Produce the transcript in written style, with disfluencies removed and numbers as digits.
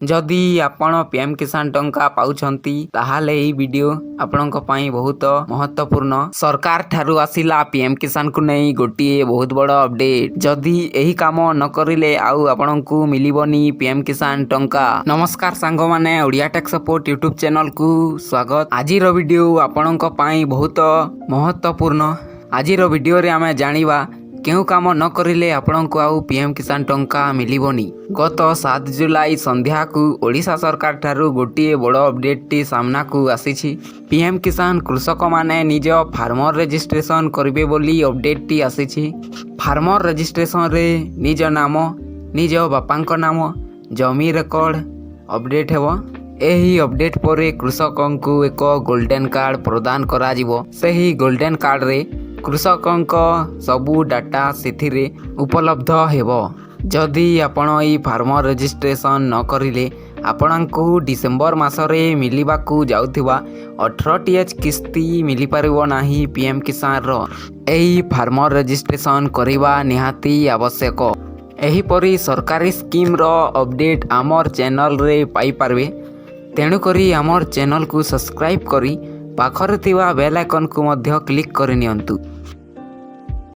जदि आपण पीएम किसान टंका पाउछंती ताहाले ई वीडियो आपणक पई बहुत महत्वपूर्ण। सरकार ठारू आसिला पीएम किसान को नहीं गोटिए बहुत बड़ अपडेट। जदि एही काम न करिले आउ आपणकू मिलिबनी पीएम किसान टंका। नमस्कार सांग माने Odia tech support YouTube channel को स्वागत। आजिर वीडियो आपणक पई बहुत महत्वपूर्ण। आजिर वीडियो रे आमे जानिबा केउ काम न करिले आपणकू आउ पीएम किसान टंका मिलिबनी। गत 7 जुलाई संध्या को ओडिशा सरकार ठारू गोटिए बड़ अपडेट टी सामना को आसीछि। पीएम किसान कृषक माने निज फार्मर रजिस्ट्रेशन करिवे बोली अपडेट टी आसीछि। फार्मर रजिस्ट्रेशन रे निज नाम, निज बापांक नाम, जमी रेकर्ड अपडेट हेबो। एही अपडेट परे कृषकंकु एक गोल्डन कार्ड प्रदान करा जिवो। सेही गोल्डन कार्ड रे कृषकंक सबू डाटा सेथिरे उपलब्ध हेबो। जदि आपण ई फार्मर रजिस्ट्रेशन न करिले आपणकू डिसेंबर मासरे मिलिबाकू जाउथिबा 18 किस्ती मिली पारिबो नाही पीएम किसान रो। एही फार्मर रजिस्ट्रेशन करिबा निहाती आवश्यक। एही परी सरकारी स्कीम रो अपडेट आमर चैनल रे पाई पारबे। तेणु करी आमर चैनल को सब्सक्राइब करी पाखरे थिबा बेल आइकन को मध्य क्लिक करि नियंतु।